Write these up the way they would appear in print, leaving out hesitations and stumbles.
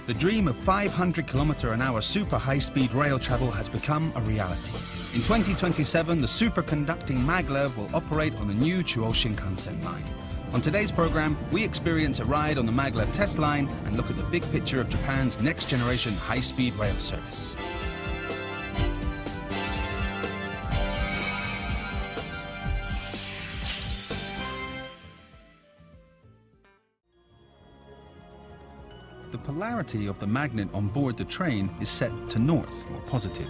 The dream of 500km/h super high-speed rail travel has become a reality. In 2027, the superconducting maglev will operate on a new Chuo Shinkansen line. On today's program, we experience a ride on the maglev test line and look at the big picture of Japan's next-generation high-speed rail service. The polarity of the magnet on board the train is set to north, or positive.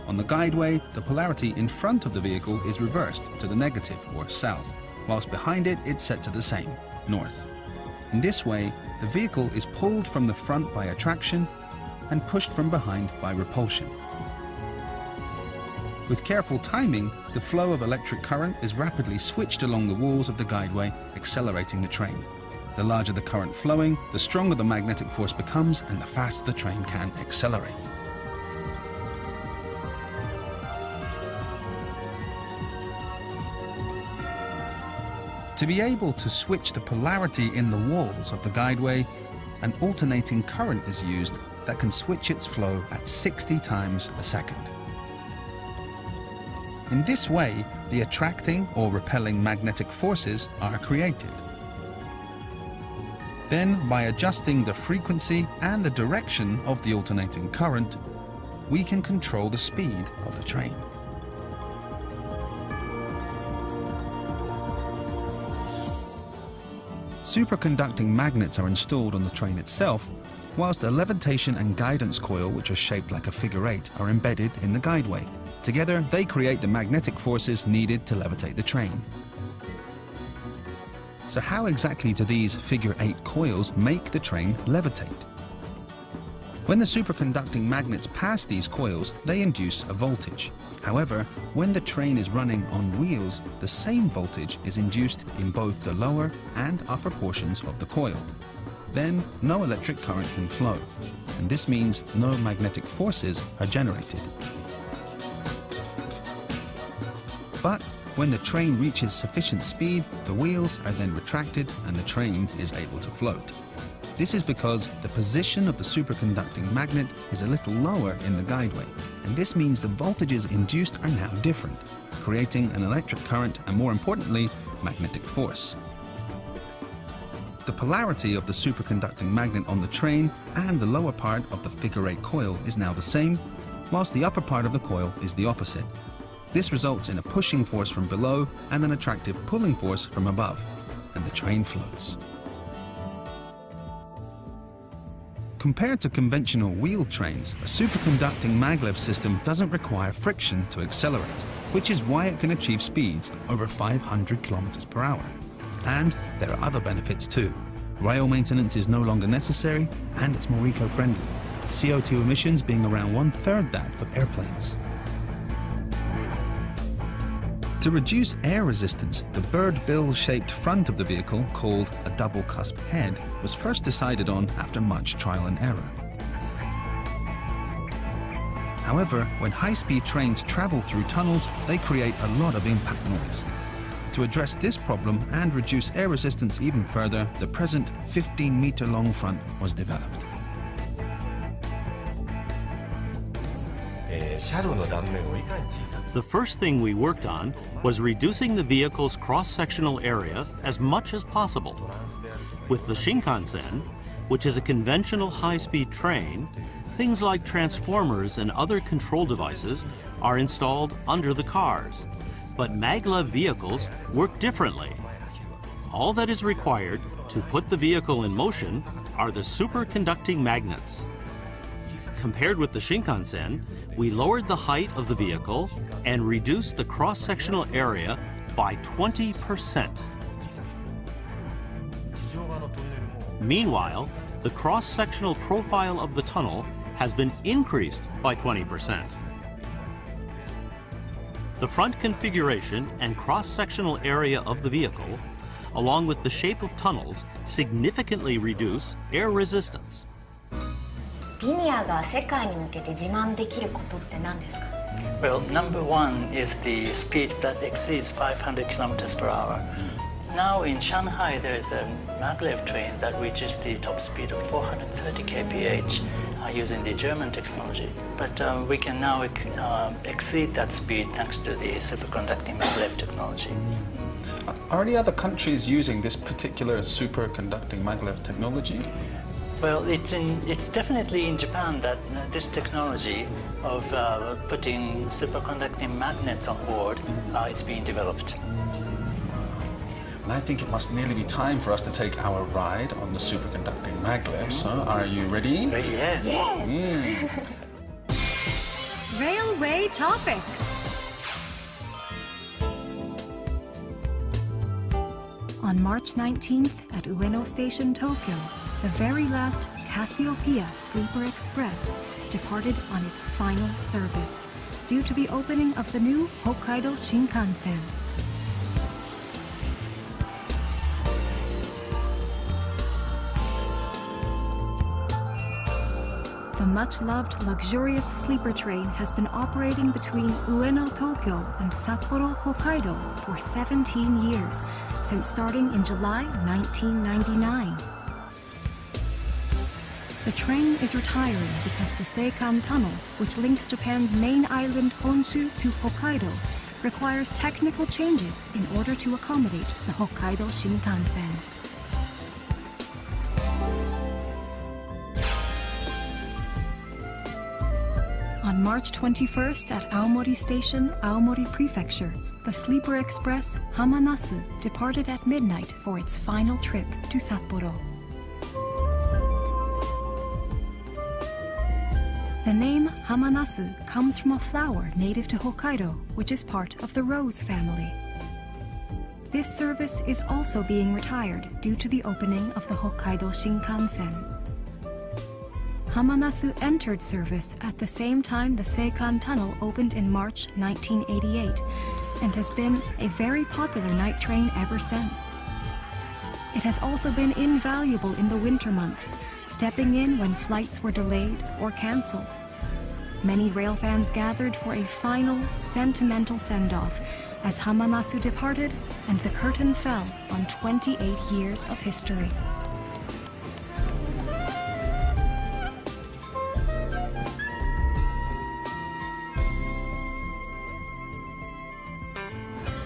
On the guideway, the polarity in front of the vehicle is reversed to the negative, or south, whilst behind it it's set to the same, north. In this way, the vehicle is pulled from the front by attraction and pushed from behind by repulsion. With careful timing, the flow of electric current is rapidly switched along the walls of the guideway, accelerating the train. The larger the current flowing, the stronger the magnetic force becomes and the faster the train can accelerate. To be able to switch the polarity in the walls of the guideway, an alternating current is used that can switch its flow at 60 times a second. In this way, the attracting or repelling magnetic forces are created. Then, by adjusting the frequency and the direction of the alternating current, we can control the speed of the train. Superconducting magnets are installed on the train itself, whilst a levitation and guidance coil, which are shaped like a figure eight, are embedded in the guideway. Together, they create the magnetic forces needed to levitate the train. So how exactly do these figure eight coils make the train levitate? When the superconducting magnets pass these coils, they induce a voltage. However, when the train is running on wheels, the same voltage is induced in both the lower and upper portions of the coil. Then, no electric current can flow, and this means no magnetic forces are generated. But when the train reaches sufficient speed, the wheels are then retracted and the train is able to float. This is because the position of the superconducting magnet is a little lower in the guideway, and this means the voltages induced are now different, creating an electric current and, more importantly, magnetic force. The polarity of the superconducting magnet on the train and the lower part of the figure eight coil is now the same, whilst the upper part of the coil is the opposite. This results in a pushing force from below and an attractive pulling force from above, and the train floats. Compared to conventional wheeled trains, a superconducting maglev system doesn't require friction to accelerate, which is why it can achieve speeds over 500 km/h. And there are other benefits too. Rail maintenance is no longer necessary, and it's more eco-friendly, with CO2 emissions being around 1/3 that of airplanes. To reduce air resistance, the bird bill-shaped front of the vehicle, called a double cusp head, was first decided on after much trial and error. However, when high-speed trains travel through tunnels, they create a lot of impact noise. To address this problem and reduce air resistance even further, the present 15-meter-long front was developed. The first thing we worked on was reducing the vehicle's cross-sectional area as much as possible. With the Shinkansen, which is a conventional high-speed train, things like transformers and other control devices are installed under the cars. But maglev vehicles work differently. All that is required to put the vehicle in motion are the superconducting magnets. Compared with the Shinkansen, we lowered the height of the vehicle and reduced the cross-sectional area by 20%. Meanwhile, the cross-sectional profile of the tunnel has been increased by 20%. The front configuration and cross-sectional area of the vehicle, along with the shape of tunnels, significantly reduce air resistance. リニアが世界に向けて自慢できることって何ですか? Well, number one is the speed that exceeds 500 kilometers per hour. Now in Shanghai, there is a maglev train that reaches the top speed of 430 kph using the German technology. But we can now exceed that speed thanks to the superconducting maglev technology. Are any other countries using this particular superconducting maglev technology? Well, it's definitely in Japan that this technology of putting superconducting magnets on board is being developed. And I think it must nearly be time for us to take our ride on the superconducting maglevs. Huh? Are you ready? Yes. Yes! Railway topics. On March 19th at Ueno Station, Tokyo, the very last Cassiopeia Sleeper Express departed on its final service due to the opening of the new Hokkaido Shinkansen. The much-loved luxurious sleeper train has been operating between Ueno, Tokyo and Sapporo, Hokkaido for 17 years, since starting in July 1999. The train is retiring because the Seikan Tunnel, which links Japan's main island Honshu to Hokkaido, requires technical changes in order to accommodate the Hokkaido Shinkansen. On March 21st at Aomori Station, Aomori Prefecture, the sleeper express Hamanasu departed at midnight for its final trip to Sapporo. The name Hamanasu comes from a flower native to Hokkaido, which is part of the rose family. This service is also being retired due to the opening of the Hokkaido Shinkansen. Hamanasu entered service at the same time the Seikan Tunnel opened in March 1988 and has been a very popular night train ever since. It has also been invaluable in the winter months, stepping in when flights were delayed or cancelled. Many rail fans gathered for a final, sentimental send-off as Hamanasu departed and the curtain fell on 28 years of history.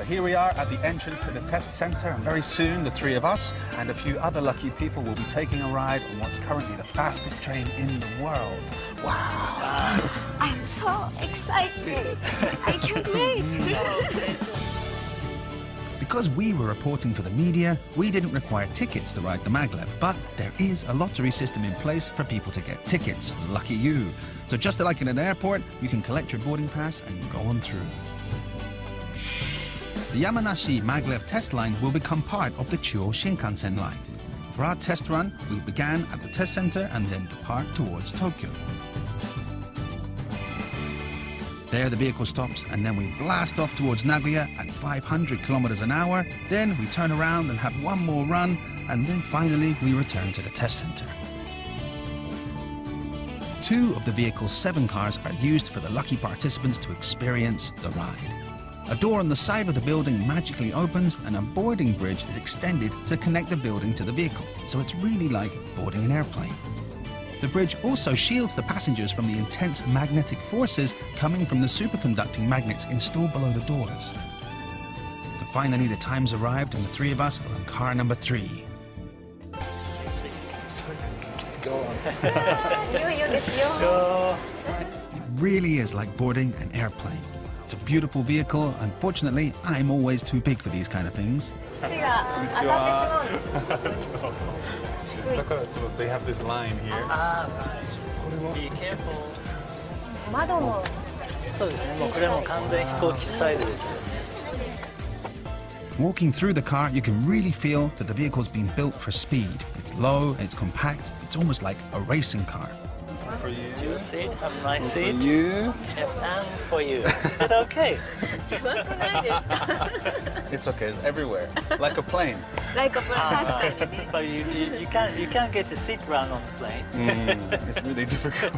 Here we are at the entrance to the test center, and very soon the three of us and a few other lucky people will be taking a ride on what's currently the fastest train in the world. Wow! I'm so excited! I can't wait! Because we were reporting for the media, we didn't require tickets to ride the maglev, but there is a lottery system in place for people to get tickets. Lucky you! So just like in an airport, you can collect your boarding pass and go on through. The Yamanashi maglev test line will become part of the Chuo Shinkansen line. For our test run, we began at the test center and then depart towards Tokyo. There the vehicle stops and then we blast off towards Nagoya at 500 kilometers an hour. Then we turn around and have one more run, and then finally we return to the test center. 2 of the vehicle's 7 cars are used for the lucky participants to experience the ride. A door on the side of the building magically opens and a boarding bridge is extended to connect the building to the vehicle, so it's really like boarding an airplane. The bridge also shields the passengers from the intense magnetic forces coming from the superconducting magnets installed below the doors. So finally the time's arrived and the 3 of us are on car number 3. Go on. It really is like boarding an airplane. It's a beautiful vehicle. Unfortunately, I'm always too big for these kind of things. They have this line here. Be careful. 窓もそうですね。もうこれはもう完全飛行機スタイルですよね。 Walking through the car, you can really feel that the vehicle's been built for speed. It's low, it's compact, it's almost like a racing car. For you. Your seat, have a nice seat. For you. And for you. Is it okay? It's okay. It's everywhere. Like a plane. Like a plane. But you can't get to sit round on the plane. It's really difficult.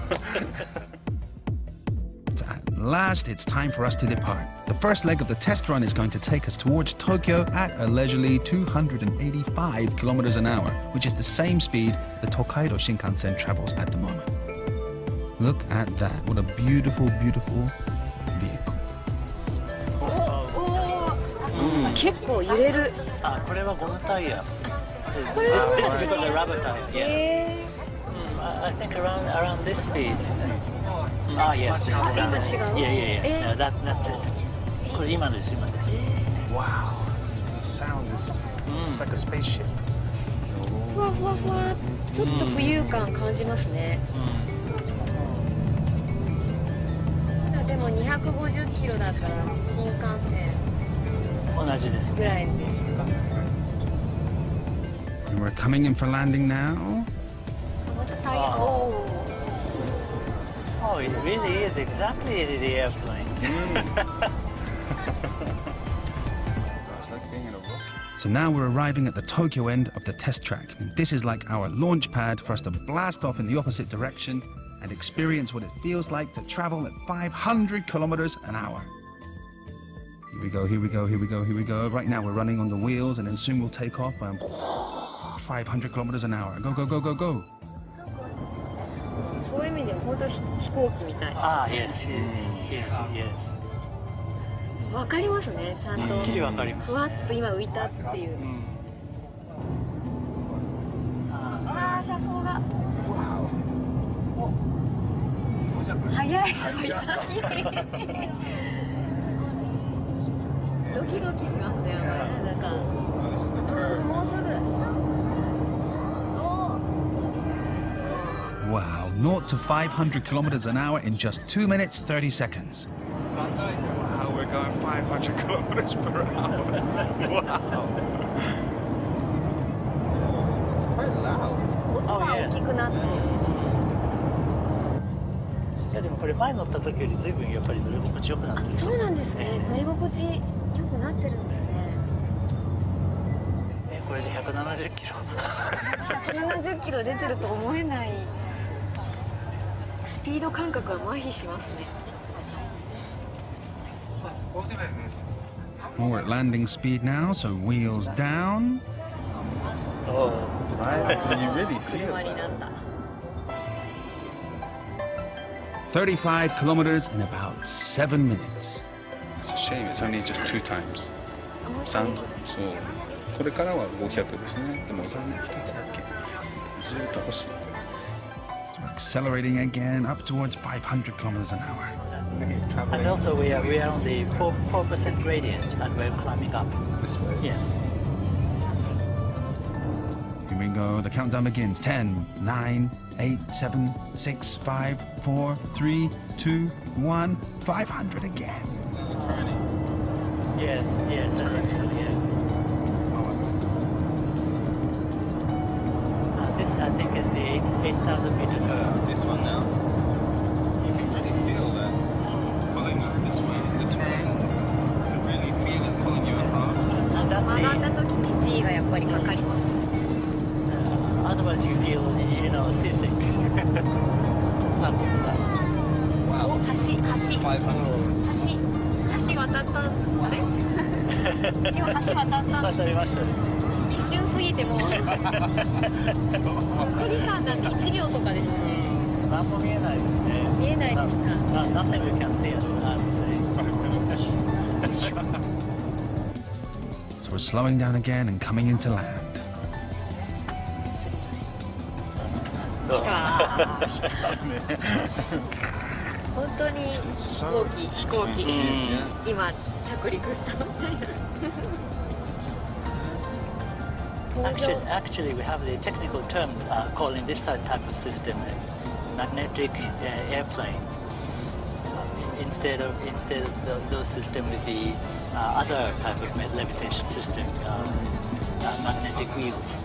last, it's time for us to depart. The first leg of the test run is going to take us towards Tokyo at a leisurely 285 kilometers an hour, which is the same speed the Tokaido Shinkansen travels at the moment. Look at that. What a beautiful, beautiful vehicle. 結構揺れる。あ、これはゴムタイヤ。これは This is because the rubber tire. Yes. I think around this speed. Ah, yes. 今違う。 Yeah. No, that's it. これ今です。 Wow. The sound is it's like a spaceship. ふわふわふわ。ちょっと浮遊感感じますね。でも250キロだから新幹線同じですぐね。らいですよ。 And we're coming in for landing now. またタイヤ。お Oh, it really is exactly the airplane. It's like being in a rocket. So now we're arriving at the Tokyo end of the test track. This is like our launch pad for us to blast off in the opposite direction and experience what it feels like to travel at 500 kilometers an hour. Here we go, here we go, here we go, here we go. Right now we're running on the wheels and then soon we'll take off. 500 kilometers an hour. Go, go, go, go, go. そういう意味では本当に飛行機みたい。 Ah, yes. Yes. わかりますね。ちゃんとはっきりわかります。ふわっと今浮いたっていう。ああ、車窓が。早い。ドキドキしますね。なんか。もうすぐ。Wow, 0 to 500 kilometers an hour in just 2 minutes, 30 seconds. Wow, we're going 500 kilometers per hour. Wow. It's quite loud. 音が大きくなって。いやでもこれ前乗った時より随分やっぱり乗り心地よくなってる。そうなんですね。乗り心地良くなってるんですね。これで170キロ。170キロ出てると思えない。スピード感覚は麻痺しますね。Well, we're at landing speed now, so wheels down. Oh, Right? You really feel 車になっ that. た。 35 kilometers in about 7 minutes. It's a shame, it's only just 2 times. 3、そう。これからは500ですね。でも残念2つだけ。ずっと欲しい。 So we're accelerating again up towards 500 kilometers an hour. and also we are on the 4% gradient and we're climbing up. This way. Yes. Here we go. The countdown begins. 10, 9, 8, 7, 6, 5, 4, 3, 2, 1. 500 again. Yes. I think so. Yes. This I think is the 8,000 meter curve. This one now. You can really feel that pulling us this way. The turn. You can really feel it pulling you across. And that's 曲がった the 時に G がやっぱりかかります。 otherwise you feel seasick. Something like that. お、橋500. 渡った。あれ？今橋渡ったんです。渡りましたね。一瞬過ぎてもう富士山なんて1秒とかですね。何も見えないですね。見えないですか。 Nothing we can see, I would say. So we're slowing down again and coming into land. 来た。本当に飛行機、今着陸したみたいな。Actually, we have the technical term calling this type of system magnetic airplane. Instead of those system with the other type of levitation system, magnetic wheels.